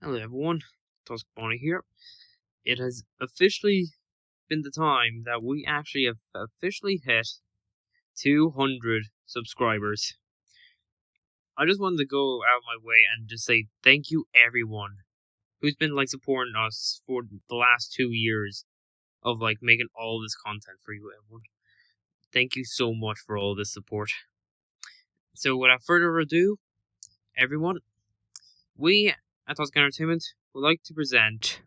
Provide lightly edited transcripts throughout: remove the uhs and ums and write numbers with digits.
Hello everyone, Bonnie here. It has officially been the time that we actually have officially hit 200 subscribers. I just wanted to go out of my way and just say thank you everyone who's been supporting us for the last 2 years of making all this content for you everyone. Thank you so much for all this support. So without further ado, everyone, we at Tusk Entertainment would like to present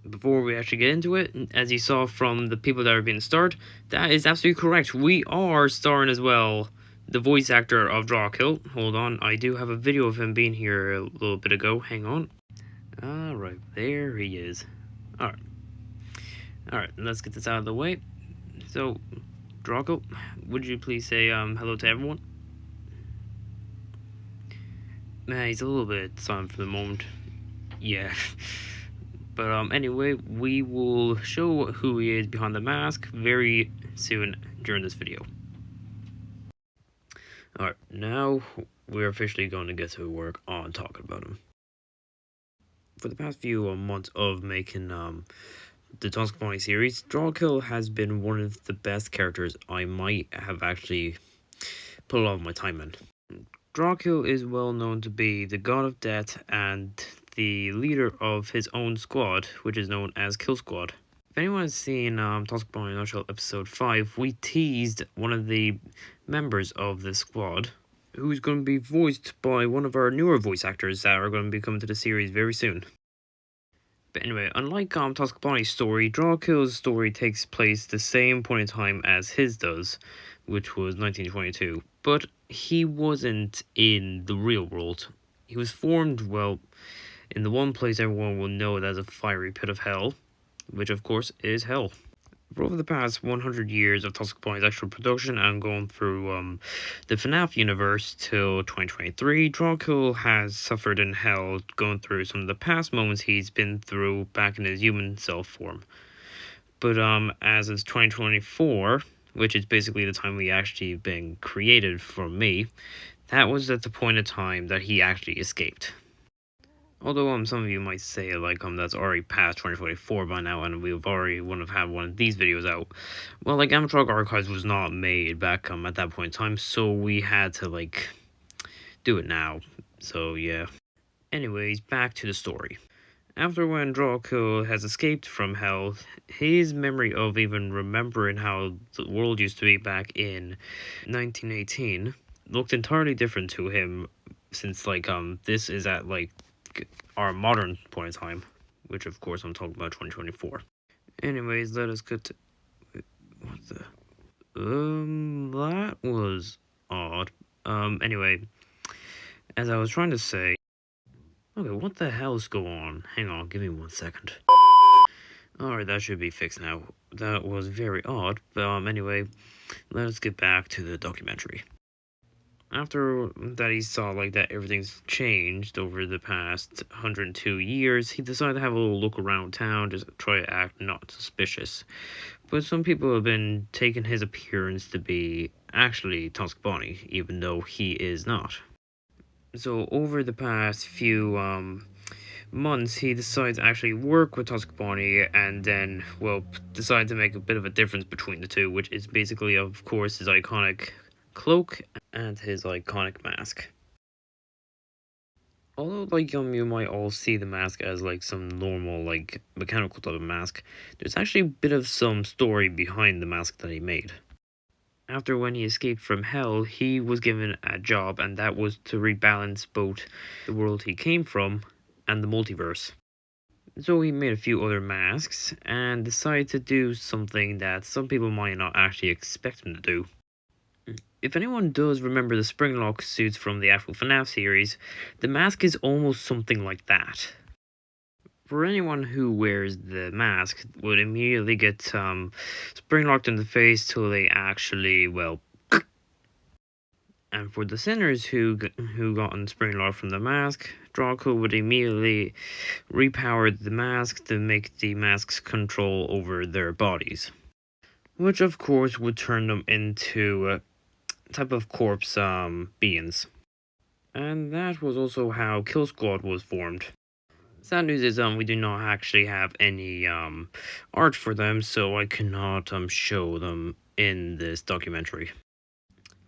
before we actually get into it, as you saw from the people that are being starred, that is absolutely correct. We are starring as well the voice actor of DrawKill. Hold on, I do have a video of him being here a little bit ago. Hang on. Alright, there he is. Alright, let's get this out of the way. So, DrawKill, would you please say hello to everyone? He's a little bit silent for the moment. Yeah. But anyway, we will show who he is behind the mask very soon during this video. Alright, now we're officially going to get to work on talking about him. For the past few months of making the Tusk Bonnie series, DrawKill has been one of the best characters I might have actually put a lot of my time in. DrawKill is well known to be the god of death and the leader of his own squad, which is known as Kill Squad. If anyone has seen Tusk Bonnie in a Nutshell episode 5, we teased one of the members of the squad, who's going to be voiced by one of our newer voice actors that are going to be coming to the series very soon. But anyway, unlike Tusk Bonnie's story, DrawKill's story takes place the same point in time as his does, which was 1922. But he wasn't in the real world. He was formed, well, in the one place everyone will know it as a fiery pit of hell, which of course is hell. For over the past 100 years of Tusk Bonnie's actual production and going through the FNAF universe till 2023, DrawKill has suffered in hell going through some of the past moments he's been through back in his human self form. But as it's 2024, which is basically the time we actually been created from me, that was at the point of time that he actually escaped. Although some of you might say that's already past 2024 by now, and we wouldn't have had one of these videos out. Well, Animatronic Archives was not made back at that point in time, so we had to do it now. So yeah. Anyways, back to the story. After when DrawKill has escaped from hell, his memory of even remembering how the world used to be back in 1918 looked entirely different to him, since this is at our modern point in time, which of course I'm talking about 2024. Anyways, let us get to... Wait, what the... that was odd. Anyway, as I was trying to say... Okay, what the hell's going on? Hang on, give me 1 second. Alright, that should be fixed now. That was very odd, but anyway, let us get back to the documentary. After that he saw that everything's changed over the past 102 years, he decided to have a little look around town, just try to act not suspicious. But some people have been taking his appearance to be actually Tusk Bonnie, even though he is not. So over the past few months, he decided to actually work with Tusk Bonnie, and then, well, decided to make a bit of a difference between the two, which is basically, of course, his iconic cloak and his iconic mask. Although you might all see the mask as some normal mechanical type of mask, there's actually a bit of some story behind the mask that he made. After when he escaped from hell, he was given a job, and that was to rebalance both the world he came from and the multiverse. So he made a few other masks and decided to do something that some people might not actually expect him to do. If anyone does remember the Springlock suits from the actual FNAF series, the mask is almost something like that. For anyone who wears the mask would immediately get springlocked in the face till they actually, well... And for the sinners who got spring lock from the mask, DrawKill would immediately repower the mask to make the mask's control over their bodies, which of course would turn them into a type of corpse beings. And that was also how Kill Squad was formed. Sad news is we do not actually have any art for them, so I cannot show them in this documentary.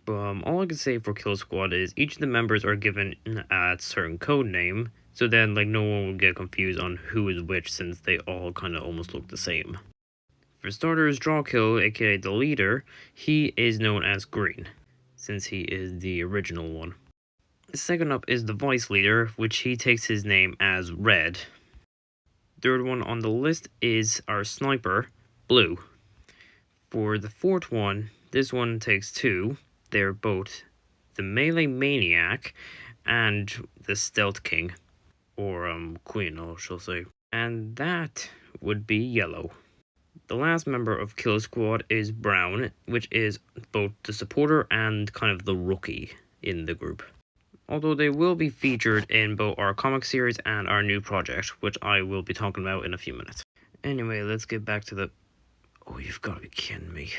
But all I can say for Kill Squad is each of the members are given a certain code name, so then like no one will get confused on who is which, since they all kind of almost look the same. For starters, DrawKill, aka the leader, he is known as Green, since he is the original one. Second up is the vice leader, which he takes his name as Red. Third one on the list is our sniper, Blue. For the fourth one, this one takes two. They're both the Melee Maniac and the Stealth King, or Queen, I shall say. And that would be Yellow. The last member of Kill Squad is Brown, which is both the supporter and kind of the rookie in the group. Although they will be featured in both our comic series and our new project, which I will be talking about in a few minutes. Anyway, let's get back to the... Oh, you've got to be kidding me.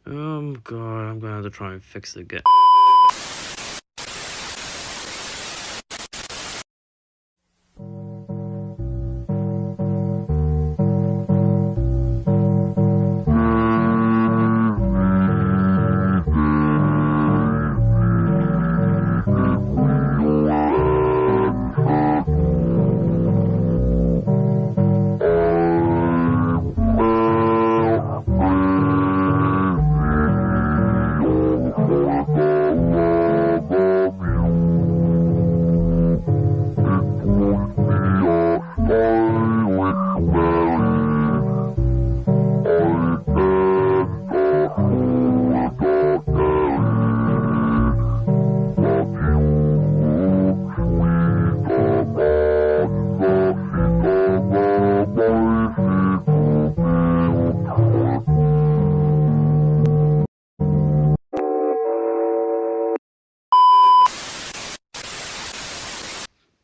Oh god, I'm gonna have to try and fix it again.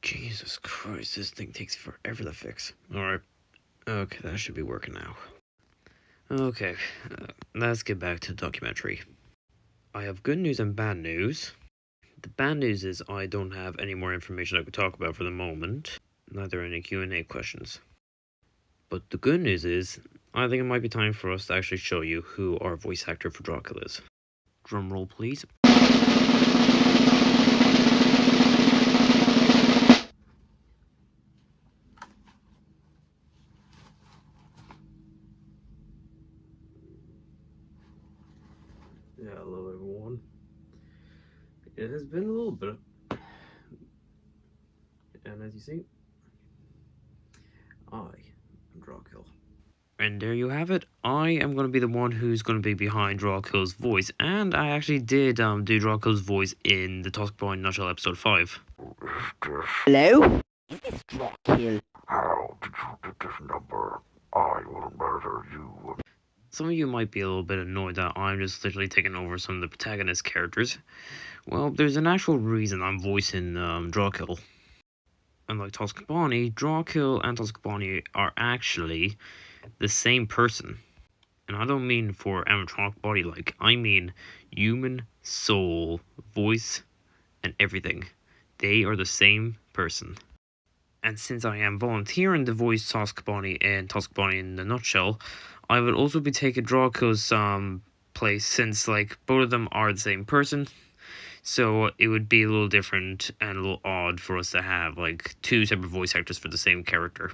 Jesus Christ, this thing takes forever to fix. Alright. Okay, that should be working now. Okay, let's get back to the documentary. I have good news and bad news. The bad news is I don't have any more information I could talk about for the moment. Neither any Q&A questions. But the good news is, I think it might be time for us to actually show you who our voice actor for DrawKill is. Drum roll, please. Yeah, hello everyone. It has been a little bit, and as you see, I am DrawKill. And there you have it. I am going to be the one who's going to be behind DrawKill's voice, and I actually did do DrawKill's voice in the Tusk Boy Nutshell episode 5. Hello? Is this DrawKill? How did you get this number? I will murder you. Some of you might be a little bit annoyed that I'm just literally taking over some of the protagonist characters. Well, there's an actual reason I'm voicing DrawKill. Unlike Toskabani, DrawKill and Toskabani are actually the same person. And I don't mean for animatronic body like, I mean human soul, voice, and everything. They are the same person. And since I am volunteering to voice Toskabani and Toskabani in the Nutshell, I would also be taking DrawKill's place, since like both of them are the same person. So it would be a little different and a little odd for us to have like two separate voice actors for the same character.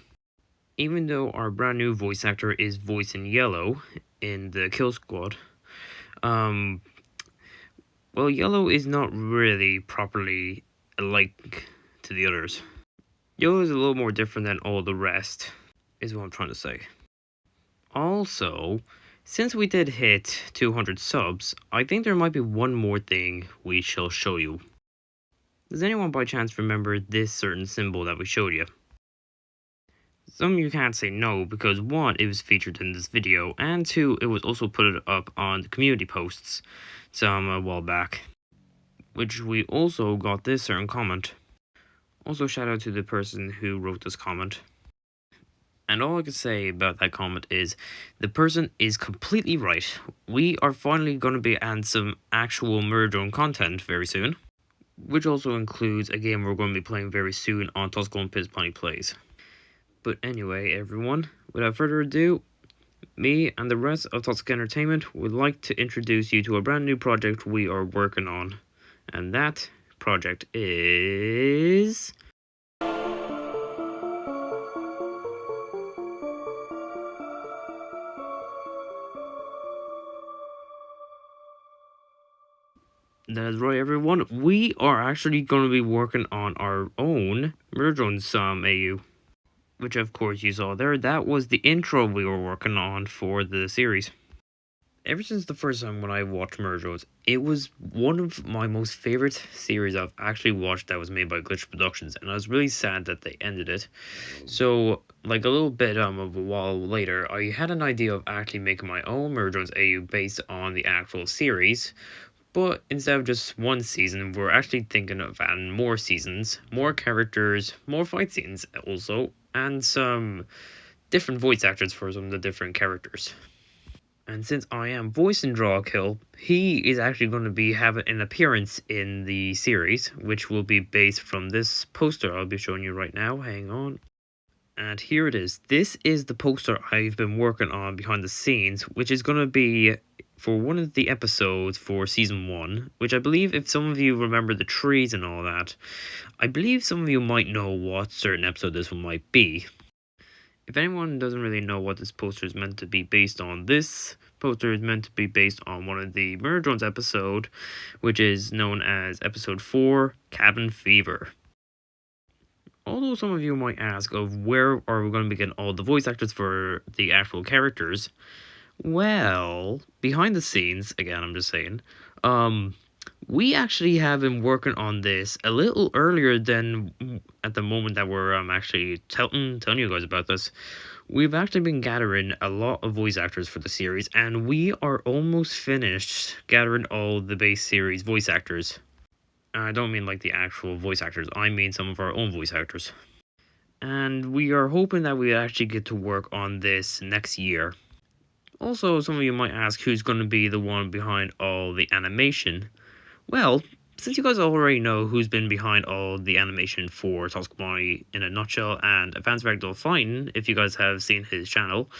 Even though our brand new voice actor is voicing Yellow in the Kill Squad, well, Yellow is not really properly alike to the others. Yellow is a little more different than all the rest, is what I'm trying to say. Also, since we did hit 200 subs, I think there might be one more thing we shall show you. Does anyone by chance remember this certain symbol that we showed you? Some of you can't say no, because one, it was featured in this video, and two, it was also put up on the community posts some a while back. which we also got this certain comment. Also, shout out to the person who wrote this comment. And all I can say about that comment is the person is completely right. We are finally going to be adding some actual Murder content very soon, which also includes a game we're going to be playing very soon on Tuscle and Piz Plenty Plays. But anyway, everyone, without further ado, me and the rest of Tuscle Entertainment would like to introduce you to a brand new project we are working on. And that project is... That's right, everyone. We are actually going to be working on our own Murdrones AU. Which, of course, you saw there. That was the intro we were working on for the series. Ever since the first time when I watched Murdrones, it was one of my most favorite series I've actually watched that was made by Glitch Productions. And I was really sad that they ended it. So, like a little bit of a while later, I had an idea of actually making my own Murdrones AU based on the actual series. But instead of just one season, we're actually thinking of adding more seasons, more characters, more fight scenes also, and some different voice actors for some of the different characters. And since I am voicing DrawKill, he is actually going to be having an appearance in the series, which will be based from this poster I'll be showing you right now. Hang on. And here it is. This is the poster I've been working on behind the scenes, which is going to be for one of the episodes for season 1, which I believe, if some of you remember the trees and all that, I believe some of you might know what certain episode this one might be. If anyone doesn't really know what this poster is meant to be based on, this poster is meant to be based on one of the Murdrones episode, which is known as episode 4, Cabin Fever. Although some of you might ask of where are we going to be getting all the voice actors for the actual characters, well, behind the scenes, again, I'm just saying, we actually have been working on this a little earlier than at the moment that we're actually telling you guys about this. We've actually been gathering a lot of voice actors for the series, and we are almost finished gathering all the base series voice actors. I don't mean like the actual voice actors, I mean some of our own voice actors. And we are hoping that we actually get to work on this next year. Also, some of you might ask who's going to be the one behind all the animation. Well, since you guys already know who's been behind all the animation for Tuscle in a nutshell and Advanced Ragdoll Fighting, if you guys have seen his channel,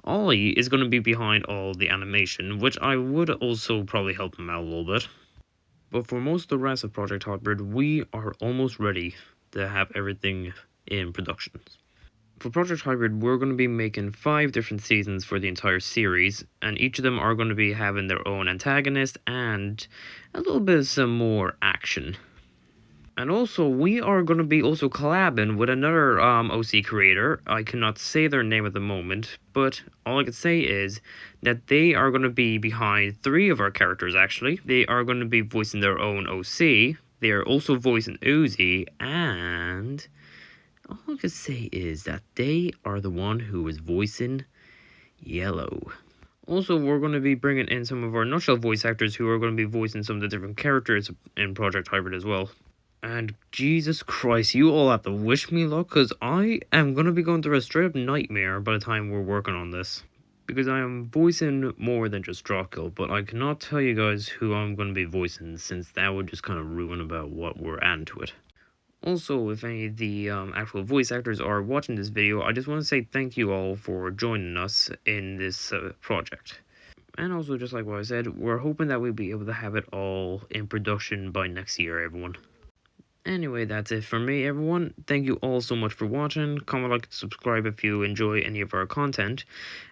Ollie is going to be behind all the animation, which I would also probably help him out a little bit. But for most of the rest of Project Hotbird, we are almost ready to have everything in production. For Project Hybrid, we're going to be making 5 different seasons for the entire series, and each of them are going to be having their own antagonist and a little bit of some more action. And also, we are going to be also collabing with another OC creator. I cannot say their name at the moment, but all I can say is that they are going to be behind 3 of our characters, actually. They are going to be voicing their own OC. They are also voicing Uzi, and all I can say is that they are the one who is voicing Yellow. Also, we're going to be bringing in some of our nutshell voice actors who are going to be voicing some of the different characters in Project Hybrid as well. And Jesus Christ, you all have to wish me luck, because I am going to be going through a straight up nightmare by the time we're working on this. Because I am voicing more than just DrawKill, but I cannot tell you guys who I'm going to be voicing, since that would just kind of ruin about what we're adding to it. Also, if any of the actual voice actors are watching this video, I just want to say thank you all for joining us in this project. And also, just like what I said, we're hoping that we'll be able to have it all in production by next year, everyone. Anyway, that's it for me, everyone. Thank you all so much for watching. Comment, like, and subscribe if you enjoy any of our content.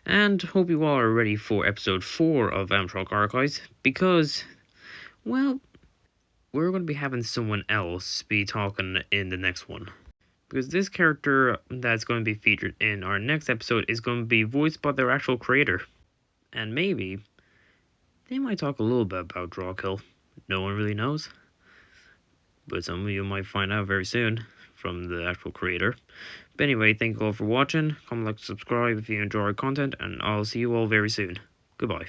And hope you all are ready for episode 4 of Animatronic Archives, because, well, we're going to be having someone else be talking in the next one. Because this character that's going to be featured in our next episode is going to be voiced by their actual creator. And maybe they might talk a little bit about DrawKill. No one really knows. But some of you might find out very soon from the actual creator. But anyway, thank you all for watching. Comment, like, subscribe if you enjoy our content, and I'll see you all very soon. Goodbye.